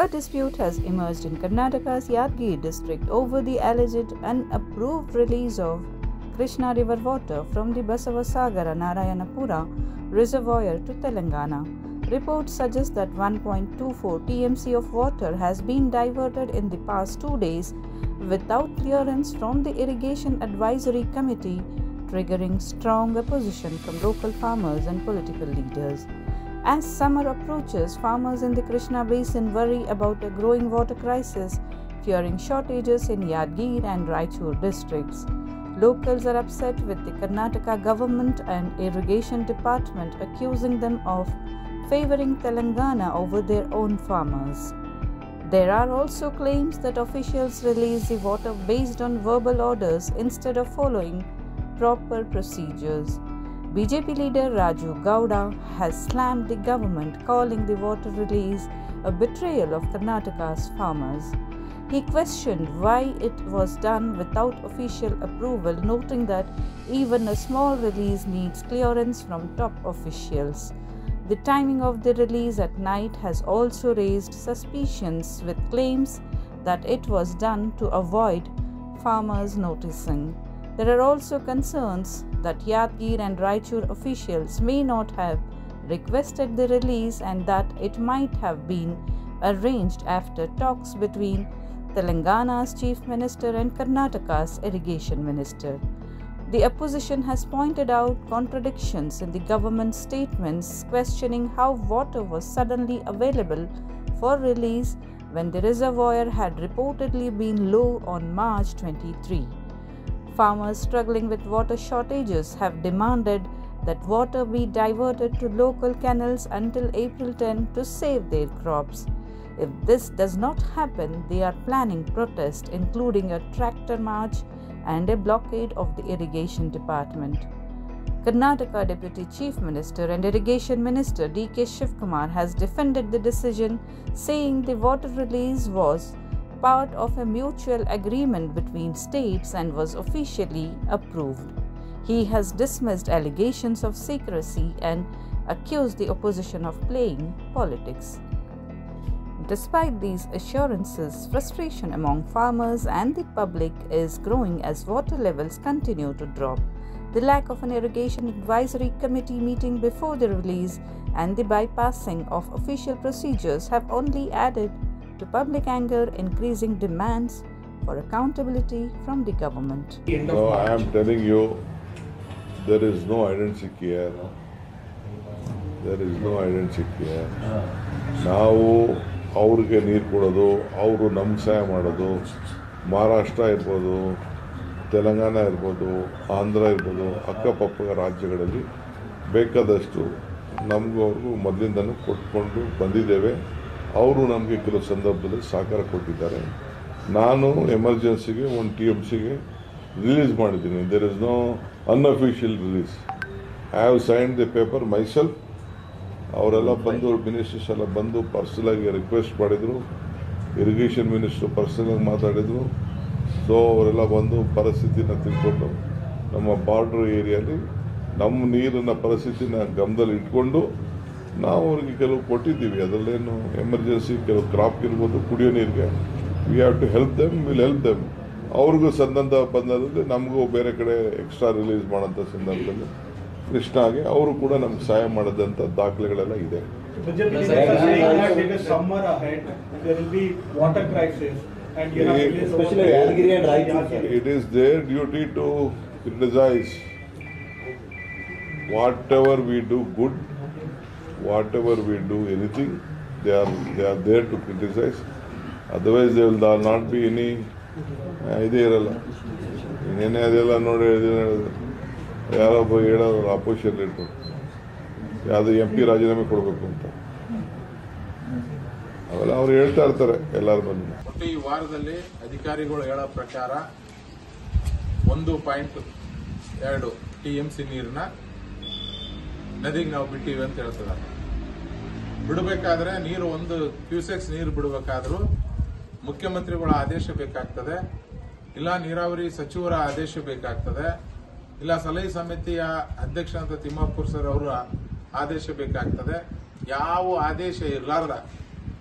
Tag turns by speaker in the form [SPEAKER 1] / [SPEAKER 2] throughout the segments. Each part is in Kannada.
[SPEAKER 1] A dispute has emerged in Karnataka's Yadgir district over the alleged unapproved release of Krishna river water from the Basavasagara Narayanapura reservoir to Telangana. Reports suggest that 1.24 TMC of water has been diverted in the past 2 days without clearance from the Irrigation Advisory Committee, triggering strong opposition from local farmers and political leaders. As summer approaches, farmers in the Krishna Basin worry about a growing water crisis, fearing shortages in Yadgir and Raichur districts. Locals are upset with the Karnataka government and Irrigation Department, accusing them of favoring Telangana over their own farmers. There are also claims that officials release the water based on verbal orders instead of following proper procedures. BJP leader Raju Gowda has slammed the government, calling the water release a betrayal of Karnataka's farmers. He questioned why it was done without official approval, noting that even a small release needs clearance from top officials. The timing of the release at night has also raised suspicions, with claims that it was done to avoid farmers noticing. There are also concerns that Yadgir and Raichur officials may not have requested the release and that it might have been arranged after talks between Telangana's Chief Minister and Karnataka's Irrigation Minister. The opposition has pointed out contradictions in the government's statements, questioning how water was suddenly available for release when the reservoir had reportedly been low on March 23. Farmers struggling with water shortages have demanded that water be diverted to local canals until April 10 to save their crops. If this does not happen, they are planning protest, including a tractor march and a blockade of the Irrigation Department. Karnataka Deputy Chief Minister and Irrigation Minister D.K. Shivkumar has defended the decision, saying the water release was part of a mutual agreement between states and was officially approved. He has dismissed allegations of secrecy and accused the opposition of playing politics. Despite these assurances, frustration among farmers and the public is growing as water levels continue to drop. The lack of an Irrigation Advisory Committee meeting before the release and the bypassing of official procedures have only added to public anger, increasing demands for accountability from the government.
[SPEAKER 2] No, I am telling you, there is no identity here. There is no identity here. ನಾವು ಅವ್ರಿಗೆ ನೀರು ಕೊಡೋದು, ಅವರು ನಮ್ಗೆ ಸಹಾಯ ಮಾಡೋದು, ಮಹಾರಾಷ್ಟ್ರ ಇರ್ಬೋದು, ತೆಲಂಗಾಣ ಇರ್ಬೋದು, ಆಂಧ್ರ ಇರ್ಬೋದು, ಅಕ್ಕಪಕ್ಕ ರಾಜ್ಯಗಳಲ್ಲಿ ಬೇಕಾದಷ್ಟು ನಮಗೂ ಅವ್ರಿಗೂ ಮೊದಲಿಂದನೂ ಕೊಟ್ಕೊಂಡು ಬಂದಿದ್ದೇವೆ. ಅವರು ನಮಗೆ ಕೆಲವು ಸಂದರ್ಭದಲ್ಲಿ ಸಹಕಾರ ಕೊಟ್ಟಿದ್ದಾರೆ. ನಾನು ಎಮರ್ಜೆನ್ಸಿಗೆ 1 TMCಗೆ ರಿಲೀಸ್ ಮಾಡಿದ್ದೀನಿ. There is no unofficial release. I have signed the paper myself. ಅವರೆಲ್ಲ ಬಂದು, ಮಿನಿಸ್ಟರ್ಸ್ ಎಲ್ಲ ಬಂದು ಪರ್ಸನಲಾಗಿ ರಿಕ್ವೆಸ್ಟ್ ಮಾಡಿದರು. ಇರಿಗೇಷನ್ ಮಿನಿಸ್ಟ್ರು ಪರ್ಸನಲಾಗಿ ಮಾತಾಡಿದರು. ಸೊ ಅವರೆಲ್ಲ ಬಂದು ಪರಿಸ್ಥಿತಿನ ತಿಳ್ಕೊಂಡು ನಮ್ಮ ಬಾರ್ಡ್ರ್ ಏರಿಯಲ್ಲಿ ನಮ್ಮ ನೀರಿನ ಪರಿಸ್ಥಿತಿನ ಗಮನದಲ್ಲಿ ಇಟ್ಕೊಂಡು ನಾವು ಅವ್ರಿಗೆ ಕೆಲವು ಕೊಟ್ಟಿದ್ದೀವಿ. ಅದರಲ್ಲೇನು ಎಮರ್ಜೆನ್ಸಿ ಕೆಲವು ಕ್ರಾಪ್ ಇರ್ಬೋದು, ಕುಡಿಯೋ ನೀರಿಗೆ we have to help them, will help them. ಅವ್ರಿಗೂ ಸಂದರ್ಭ ಬಂದಲ್ಲಿ ನಮಗೂ ಬೇರೆ ಕಡೆ ಎಕ್ಸ್ಟ್ರಾ ರಿಲೀಸ್ ಮಾಡೋಂಥ ಸಂದರ್ಭದಲ್ಲಿ ಕೃಷ್ಣಾಗೆ ಅವರು ಕೂಡ ನಮ್ಗೆ ಸಹಾಯ ಮಾಡೋದಂಥ ದಾಖಲೆಗಳೆಲ್ಲ ಇದೆ. It is their duty to criticize. Whatever we do good, whatever we do anything, they are there to criticize. Otherwise there will not be any idea ಇರಲ್ಲ. ಇನ್ನೇನೇ ಅದೆಲ್ಲ ನೋಡಿ ಯಾರೊಬ್ಬ ಹೇಳೋರು ಅಪೋಸಿಷನ್ ಲೀಡರು ಯಾವುದು MP ರಾಜೀನಾಮೆ ಕೊಡಬೇಕು ಅಂತ ಅವೆಲ್ಲ ಅವ್ರು ಹೇಳ್ತಾ ಇರ್ತಾರೆ ಎಲ್ಲರ ಬಂದು.
[SPEAKER 3] ಈ ವಾರದಲ್ಲಿ ಅಧಿಕಾರಿಗಳು ಹೇಳೋ ಪ್ರಕಾರ 1.2 TMC ನೀರನ್ನ ನದಿಗೆ ನಾವು ಬಿಟ್ಟಿವಿ ಅಂತ ಹೇಳ್ತಿದ್ದಾರೆ. ಬಿಡಬೇಕಾದ್ರೆ ನೀರು 1 ಕ್ಯೂಸೆಕ್ಸ್ ನೀರು ಬಿಡಬೇಕಾದ್ರೂ ಮುಖ್ಯಮಂತ್ರಿಗಳ ಆದೇಶ ಬೇಕಾಗ್ತದೆ, ಇಲ್ಲ ನೀರಾವರಿ ಸಚಿವರ ಆದೇಶ ಬೇಕಾಗ್ತದೆ, ಇಲ್ಲ ಸಲಹೆ ಸಮಿತಿಯ ಅಧ್ಯಕ್ಷರಾದ ತಿಮ್ಮಾಪುರ್ ಸರ್ ಅವರ ಆದೇಶ ಬೇಕಾಗ್ತದೆ. ಯಾವ ಆದೇಶ ಇರಲಾರ್ದ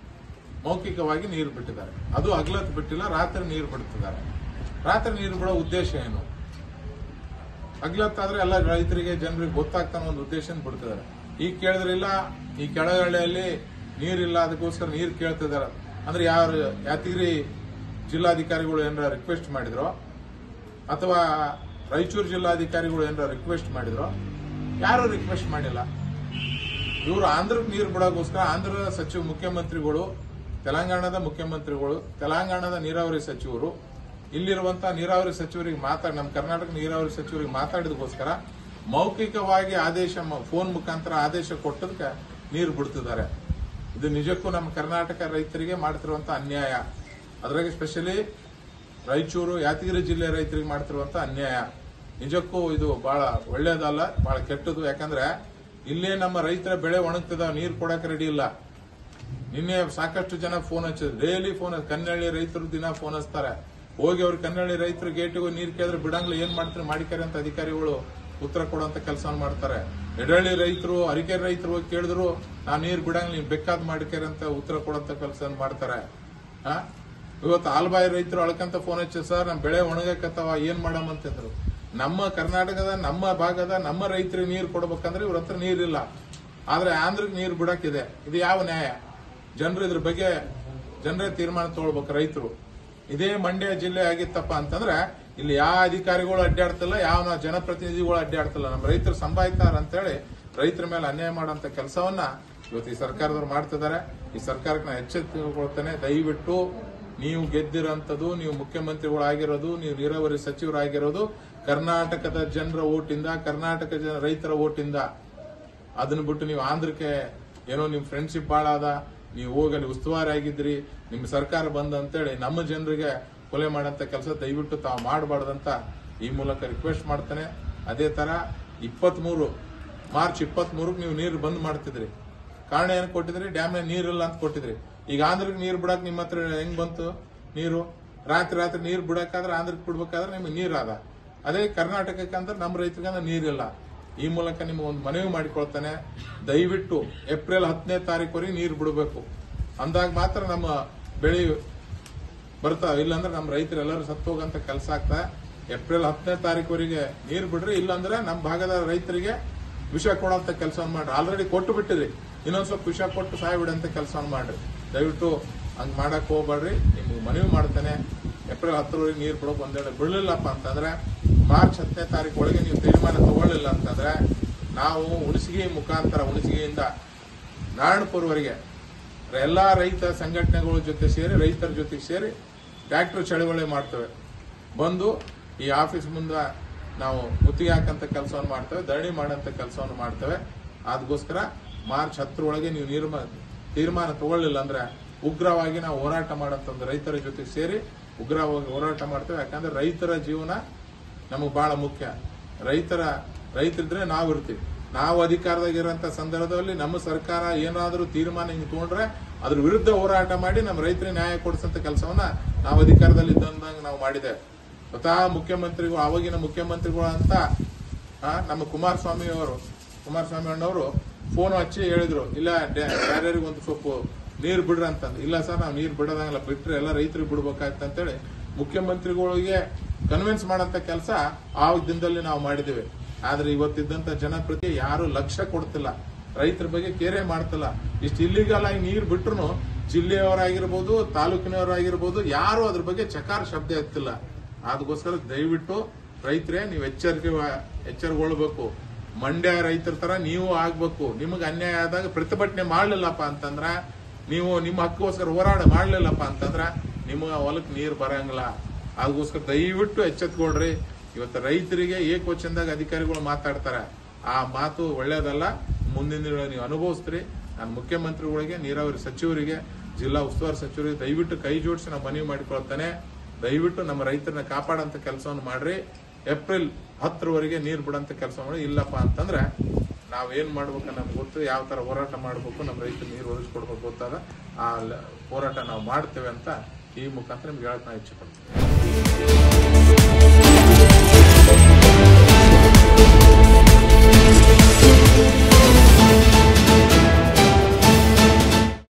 [SPEAKER 3] ಮೌಖಿಕವಾಗಿ ನೀರು ಬಿಟ್ಟಿದ್ದಾರೆ. ಅದು ಹಗಲತ್ತು ಬಿಟ್ಟಿಲ್ಲ, ರಾತ್ರಿ ನೀರು ಬಿಡ್ತಿದ್ದಾರೆ. ರಾತ್ರಿ ನೀರು ಬಿಡೋ ಉದ್ದೇಶ ಏನು? ಹಗಲತ್ತಾದ್ರೆ ಎಲ್ಲ ರೈತರಿಗೆ ಜನರಿಗೆ ಗೊತ್ತಾಗ್ತಾನೆ ಒಂದು ಉದ್ದೇಶ ಬಿಡ್ತಿದ್ದಾರೆ. ಈಗ ಕೇಳಿದ್ರಿಲ್ಲ, ಈ ಕೆಳಗಳ್ಳಿಯಲ್ಲಿ ನೀರಿಲ್ಲ, ಅದಕ್ಕೋಸ್ಕರ ನೀರು ಕೇಳ್ತಿದ್ದಾರೆ ಅಂದ್ರೆ ಯಾರು ಯಾದಗಿರಿ ಜಿಲ್ಲಾಧಿಕಾರಿಗಳು ಏನಾರ ರಿಕ್ವೆಸ್ಟ್ ಮಾಡಿದ್ರು ಅಥವಾ ರಾಯಚೂರು ಜಿಲ್ಲಾಧಿಕಾರಿಗಳು ಏನಾರ ರಿಕ್ವೆಸ್ಟ್ ಮಾಡಿದ್ರು? ಯಾರು ರಿಕ್ವೆಸ್ಟ್ ಮಾಡಿಲ್ಲ. ಇವರು ಆಂಧ್ರಕ್ಕೆ ನೀರು ಬಿಡೋಕ್ಕೋಸ್ಕರ ಆಂಧ್ರದ ಸಚಿವ ಮುಖ್ಯಮಂತ್ರಿಗಳು, ತೆಲಂಗಾಣದ ಮುಖ್ಯಮಂತ್ರಿಗಳು, ತೆಲಂಗಾಣದ ನೀರಾವರಿ ಸಚಿವರು, ಇಲ್ಲಿರುವಂತಹ ನೀರಾವರಿ ಸಚಿವರಿಗೆ ನಮ್ಮ ಕರ್ನಾಟಕ ನೀರಾವರಿ ಸಚಿವರಿಗೆ ಮಾತಾಡಿದಕ್ಕೋಸ್ಕರ ಮೌಖಿಕವಾಗಿ ಆದೇಶ, ಫೋನ್ ಮುಖಾಂತರ ಆದೇಶ ಕೊಟ್ಟದಕ್ಕೆ ನೀರು ಬಿಡ್ತಿದ್ದಾರೆ. ಇದು ನಿಜಕ್ಕೂ ನಮ್ಮ ಕರ್ನಾಟಕ ರೈತರಿಗೆ ಮಾಡ್ತಿರುವಂತಹ ಅನ್ಯಾಯ. ಅದ್ರಾಗೆ ಸ್ಪೆಷಲಿ ರಾಯಚೂರು ಯಾದಗಿರಿ ಜಿಲ್ಲೆ ರೈತರಿಗೆ ಮಾಡ್ತಿರುವಂತ ಅನ್ಯಾಯ. ನಿಜಕ್ಕೂ ಇದು ಬಹಳ ಒಳ್ಳೇದಲ್ಲ, ಬಹಳ ಕೆಟ್ಟದ್ದು. ಯಾಕಂದ್ರೆ ಇಲ್ಲೇ ನಮ್ಮ ರೈತರ ಬೆಳೆ ಒಣಗ್ತಿದಾವ, ನೀರು ಕೊಡಕ್ಕೆ ರೆಡಿ ಇಲ್ಲ. ನಿನ್ನೆ ಸಾಕಷ್ಟು ಜನ ಫೋನ್ ಹಚ್ಚಿದ್ರು, ಡೈಲಿ ಫೋನ್. ಕನ್ನಳ್ಳಿ ರೈತರು ದಿನ ಫೋನ್ ಹಚ್ತಾರೆ. ಹೋಗಿ ಅವ್ರು ಕನ್ನಳ್ಳಿ ರೈತರು ಗೇಟಿಗೆ ನೀರು ಕೇಳಿದ್ರೆ ಬಿಡಂಗ್ಲ ಏನ್ ಮಾಡ್ತಾರೆ ಮಾಡಿಕಾರೆ ಅಂತ ಅಧಿಕಾರಿಗಳು ಉತ್ತರ ಕೊಡುವಂತ ಕೆಲಸ ಮಾಡ್ತಾರೆ. ಎಡಹಳ್ಳಿ ರೈತರು, ಅರಿಕೆರೆ ರೈತರು ಹೋಗಿ ಕೇಳಿದ್ರು, ನಾವು ನೀರು ಬಿಡಂಗ್ಲ ನೀವು ಬೇಕಾದ್ ಮಾಡಿಕಾರೆ ಅಂತ ಉತ್ತರ ಕೊಡುವಂತ ಕೆಲಸ ಮಾಡ್ತಾರೆ. ಇವತ್ತು ಆಲ್ಬಾಯಿ ರೈತರು ಅಳ್ಕಂತ ಫೋನ್ ಹಚ್ಚಿ, ಸರ್ ನಮ್ ಬೆಳೆ ಒಣಗಕತ್ತವ, ಏನ್ ಮಾಡಮ್ ಅಂತಂದ್ರು. ನಮ್ಮ ಕರ್ನಾಟಕದ, ನಮ್ಮ ಭಾಗದ, ನಮ್ಮ ರೈತರಿಗೆ ನೀರು ಕೊಡ್ಬೇಕಂದ್ರೆ ಇವ್ರ ಹತ್ರ ನೀರಿಲ್ಲ. ಆದ್ರೆ ಆಂಧ್ರಕ್ಕೆ ನೀರು ಬಿಡಕ್ಕಿದೆ. ಇದು ಯಾವ ನ್ಯಾಯ? ಜನರು ಇದ್ರ ಬಗ್ಗೆ ಜನರೇ ತೀರ್ಮಾನ ತಗೊಳ್ಬೇಕು, ರೈತರು. ಇದೇ ಮಂಡ್ಯ ಜಿಲ್ಲೆ ಆಗಿತ್ತಪ್ಪ ಅಂತಂದ್ರೆ ಇಲ್ಲಿ ಯಾವ ಅಧಿಕಾರಿಗಳು ಅಡ್ಡಾಡ್ತಿಲ್ಲ, ಯಾವ ಜನಪ್ರತಿನಿಧಿಗಳು ಅಡ್ಡಾಡ್ತಿಲ್ಲ. ನಮ್ಮ ರೈತರು ಸಂಭಾಯ್ತಾರ ಅಂತೇಳಿ ರೈತರ ಮೇಲೆ ಅನ್ಯಾಯ ಮಾಡುವಂತ ಕೆಲಸವನ್ನ ಇವತ್ತು ಈ ಸರ್ಕಾರದವ್ರು ಮಾಡ್ತಿದ್ದಾರೆ. ಈ ಸರ್ಕಾರಕ್ಕೆ ನಾನು ಎಚ್ಚರಿಕೆಗೊಳ್ತೇನೆ, ದಯವಿಟ್ಟು ನೀವು ಗೆದ್ದಿರೋಂಥದ್ದು, ನೀವು ಮುಖ್ಯಮಂತ್ರಿಗಳಾಗಿರೋದು, ನೀವು ನೀರಾವರಿ ಸಚಿವರಾಗಿರೋದು ಕರ್ನಾಟಕದ ಜನರ ಓಟಿಂದ, ಕರ್ನಾಟಕ ರೈತರ ಓಟಿಂದ. ಅದನ್ನ ಬಿಟ್ಟು ನೀವು ಆಂಧ್ರಕ್ಕೆ ಏನೋ ನಿಮ್ ಫ್ರೆಂಡ್ಶಿಪ್ ಬಾಳ ಅದ, ನೀವು ಹೋಗಲಿ ಉಸ್ತುವಾರಿ ಆಗಿದ್ರಿ, ನಿಮ್ ಸರ್ಕಾರ ಬಂದ ಅಂತೇಳಿ ನಮ್ಮ ಜನರಿಗೆ ಕೊಲೆ ಮಾಡಂತ ಕೆಲಸ ದಯವಿಟ್ಟು ತಾವು ಮಾಡಬಾರ್ದಂತ ಈ ಮೂಲಕ ರಿಕ್ವೆಸ್ಟ್ ಮಾಡ್ತೇನೆ. ಅದೇ ತರ ಮಾರ್ಚ್ 23ಕ್ಕೆ ನೀವು ನೀರು ಬಂದ್ ಮಾಡ್ತಿದ್ರಿ. ಕಾರಣ ಏನು ಕೊಟ್ಟಿದ್ರಿ? ಡ್ಯಾಮ್ ನೀರಿಲ್ಲ ಅಂತ ಕೊಟ್ಟಿದ್ರಿ. ಈಗ ಆಂಧ್ರಕ್ಕೆ ನೀರು ಬಿಡಕ್ ನಿಮ್ಮ ಹತ್ರ ಹೆಂಗ್ ಬಂತು ನೀರು? ರಾತ್ರಿ ನೀರು ಬಿಡಕಾದ್ರೆ, ಆಂಧ್ರಕ್ಕೆ ಬಿಡ್ಬೇಕಾದ್ರೆ ನಿಮ್ಗೆ ನೀರಾದ. ಅದೇ ಕರ್ನಾಟಕಕ್ಕೆ ಅಂದ್ರೆ ನಮ್ಮ ರೈತರಿಗೆ ನೀರಿಲ್ಲ. ಈ ಮೂಲಕ ನಿಮ್ಗೆ ಒಂದು ಮನವಿ ಮಾಡಿಕೊಳ್ತಾನೆ, ದಯವಿಟ್ಟು ಏಪ್ರಿಲ್ 10ನೇ ತಾರೀಕುವರೆಗೆ ನೀರು ಬಿಡಬೇಕು. ಅಂದಾಗ ಮಾತ್ರ ನಮ್ಮ ಬೆಳೆ ಬರ್ತಾವ. ಇಲ್ಲಾಂದ್ರೆ ನಮ್ಮ ರೈತರೆಲ್ಲರೂ ಸತ್ತು ಹೋಗಂತ ಕೆಲಸ ಆಗ್ತಾ. ಏಪ್ರಿಲ್ 10ನೇ ತಾರೀಕುವರೆಗೆ ನೀರು ಬಿಡ್ರಿ, ಇಲ್ಲಾಂದ್ರೆ ನಮ್ಮ ಭಾಗದ ರೈತರಿಗೆ ವಿಷ ಕೊಡೋಂತ ಕೆಲಸವನ್ನು ಮಾಡ್ರಿ. ಆಲ್ರೆಡಿ ಕೊಟ್ಟು ಬಿಟ್ಟಿರಿ, ಇನ್ನೊಂದ್ ಸ್ವಲ್ಪ ವಿಷ ಕೊಟ್ಟು ಸಹಾಯ ಬಿಡಂತ ಕೆಲಸವನ್ನು ಮಾಡ್ರಿ. ದಯವಿಟ್ಟು ಹಂಗ್ ಮಾಡಕ್ ಹೋಗ್ಬೇಡ್ರಿ. ನಿಮ್ಗೆ ಮನವಿ ಮಾಡ್ತೇನೆ, ಏಪ್ರಿಲ್ 10ರವರೆಗೆ ನೀರು ಬಿಡೋಕೆ ಒಂದೇಳೆ ಬಿಡಲಿಲ್ಲಪ್ಪ ಅಂತಂದ್ರೆ, ಮಾರ್ಚ್ 10ನೇ ತಾರೀಕು ಒಳಗೆ ನೀವು ತೀರ್ಮಾನ ತಗೊಳ್ಳಿಲ್ಲ ಅಂತಂದ್ರೆ, ನಾವು ಹುಣಸಗಿ ಮುಖಾಂತರ, ಹುಣಸಗಿಯಿಂದ ನಾರಾಯಣಪುರವರೆಗೆ ಎಲ್ಲಾ ರೈತ ಸಂಘಟನೆಗಳ ಜೊತೆ ಸೇರಿ, ರೈತರ ಜೊತೆಗೆ ಸೇರಿ ಟ್ರ್ಯಾಕ್ಟರ್ ಚಳವಳಿ ಮಾಡ್ತೇವೆ. ಬಂದು ಈ ಆಫೀಸ್ ಮುಂದೆ ನಾವು ಮುತ್ತಿಗೆ ಹಾಕಂತ ಕೆಲಸವನ್ನು ಮಾಡ್ತೇವೆ, ಧರಣಿ ಮಾಡಂತ ಕೆಲಸವನ್ನು ಮಾಡ್ತೇವೆ. ಅದಕ್ಕೋಸ್ಕರ ಮಾರ್ಚ್ 10ರೊಳಗೆ ನೀವು ತೀರ್ಮಾನ ತಗೊಳ್ಳಿಲ್ಲ ಅಂದ್ರೆ ಉಗ್ರವಾಗಿ ನಾವು ಹೋರಾಟ ಮಾಡಂತ ರೈತರ ಜೊತೆಗೆ ಸೇರಿ ಉಗ್ರವಾಗಿ ಹೋರಾಟ ಮಾಡ್ತೇವೆ. ಯಾಕಂದ್ರೆ ರೈತರ ಜೀವನ ನಮಗೆ ಬಹಳ ಮುಖ್ಯ. ರೈತರಿದ್ರೆ ನಾವು ಇರ್ತೀವಿ. ನಾವು ಅಧಿಕಾರದಾಗಿರೋಂಥ ಸಂದರ್ಭದಲ್ಲಿ ನಮ್ಮ ಸರ್ಕಾರ ಏನಾದರೂ ತೀರ್ಮಾನ ಹಿಂಗೆ ತಗೊಂಡ್ರೆ ಅದ್ರ ವಿರುದ್ಧ ಹೋರಾಟ ಮಾಡಿ ನಮ್ಮ ರೈತರಿಗೆ ನ್ಯಾಯ ಕೊಡಿಸಂತ ಕೆಲಸವನ್ನ ನಾವು ಅಧಿಕಾರದಲ್ಲಿ ಇದ್ದಂಗೆ ನಾವು ಮಾಡಿದ್ದೇವೆ. ಸ್ವತಃ ಮುಖ್ಯಮಂತ್ರಿಗಳು, ಆವಾಗಿನ ಮುಖ್ಯಮಂತ್ರಿಗಳು ಅಂತ ನಮ್ಮ ಕುಮಾರಸ್ವಾಮಿ ಅಣ್ಣವರು ಫೋನ್ ಹಚ್ಚಿ ಹೇಳಿದ್ರು, ಇಲ್ಲ ಯಾರ್ಯಾರಿಗೆ ಒಂದು ಸ್ವಲ್ಪ ನೀರು ಬಿಡ್ರಿ ಅಂತಂದು. ಇಲ್ಲ ಸರ್, ನಾವು ನೀರು ಬಿಡೋದಂಗಿಲ್ಲ, ಬಿಟ್ರೆ ಎಲ್ಲ ರೈತರಿಗೆ ಬಿಡ್ಬೇಕಾಗ್ತ ಅಂತೇಳಿ ಮುಖ್ಯಮಂತ್ರಿಗಳಿಗೆ ಕನ್ವಿನ್ಸ್ ಮಾಡಂತ ಕೆಲಸ ಆ ದಿನದಲ್ಲಿ ನಾವು ಮಾಡಿದ್ದೇವೆ. ಆದ್ರೆ ಇವತ್ತಿದ್ದಂತ ಜನಪ್ರತಿ ಯಾರು ಲಕ್ಷ್ಯ ಕೊಡ್ತಿಲ್ಲ, ರೈತರ ಬಗ್ಗೆ ಕೇರೆ ಮಾಡ್ತಿಲ್ಲ. ಇಷ್ಟು ಇಲ್ಲಿಗಲ್ ಆಗಿ ನೀರು ಬಿಟ್ರು ಜಿಲ್ಲೆಯವರಾಗಿರ್ಬೋದು, ತಾಲೂಕಿನವರಾಗಿರ್ಬೋದು, ಯಾರು ಅದ್ರ ಬಗ್ಗೆ ಚಕಾರ ಶಬ್ದ ಎತ್ತಿಲ್ಲ. ಅದಕ್ಕೋಸ್ಕರ ದಯವಿಟ್ಟು ರೈತರೇ ನೀವು ಎಚ್ಚರಗೊಳ್ಬೇಕು. ಮಂಡ್ಯ ರೈತರ ತರ ನೀವು ಆಗ್ಬೇಕು. ನಿಮಗೆ ಅನ್ಯಾಯ ಆದಾಗ ಪ್ರತಿಭಟನೆ ಮಾಡ್ಲಿಲ್ಲಪ್ಪ ಅಂತಂದ್ರ, ನೀವು ನಿಮ್ಮ ಹಕ್ಕೋಸ್ಕರ ಹೋರಾಟ ಮಾಡ್ಲಿಲ್ಲಪ್ಪ ಅಂತಂದ್ರ ನಿಮ್ಮ ಹೊಲಕ್ಕೆ ನೀರು ಬರಂಗಿಲ್ಲ. ಅದಕ್ಕೋಸ್ಕರ ದಯವಿಟ್ಟು ಎಚ್ಚೆತ್ಕೊಳ್ರಿ. ಇವತ್ತು ರೈತರಿಗೆ ಏಕವಚನದಾಗ ಅಧಿಕಾರಿಗಳು ಮಾತಾಡ್ತಾರೆ, ಆ ಮಾತು ಒಳ್ಳೇದಲ್ಲ. ಮುಂದಿನ ದಿನ ನೀವು ಅನುಭವಿಸ್ತೀರಿ. ನಾನು ಮುಖ್ಯಮಂತ್ರಿಗಳಿಗೆ, ನೀರಾವರಿ ಸಚಿವರಿಗೆ, ಜಿಲ್ಲಾ ಉಸ್ತುವಾರಿ ಸಚಿವರಿಗೆ ದಯವಿಟ್ಟು ಕೈ ಜೋಡಿಸಿ ನಾವು ಮನವಿ ಮಾಡಿಕೊಳ್ತಾನೆ, ದಯವಿಟ್ಟು ನಮ್ಮ ರೈತರನ್ನ ಕಾಪಾಡಂತ ಕೆಲಸವನ್ನು ಮಾಡ್ರಿ. ಏಪ್ರಿಲ್ 10ರವರೆಗೆ ನೀರು ಬಿಡಂತ ಕೆಲಸ ಮಾಡಿ. ಇಲ್ಲಪ್ಪ ಅಂತಂದ್ರೆ ನಾವೇನ್ ಮಾಡ್ಬೇಕು ನಮ್ಗೆ ಗೊತ್ತು, ಯಾವ ತರ ಹೋರಾಟ ಮಾಡ್ಬೇಕು, ನಮ್ಮ ರೈತರು ನೀರು ಒದಗಿಸ್ಕೊಡ್ಬೇಕು ಗೊತ್ತಾದ ಆ ಹೋರಾಟ ನಾವು ಮಾಡ್ತೇವೆ ಅಂತ ಈ ಮುಖಾಂತರ ನಿಮ್ಗೆ ಹೇಳಕ್ ನಾವು ಇಚ್ಛೆ ಪಡ್ತೀವಿ.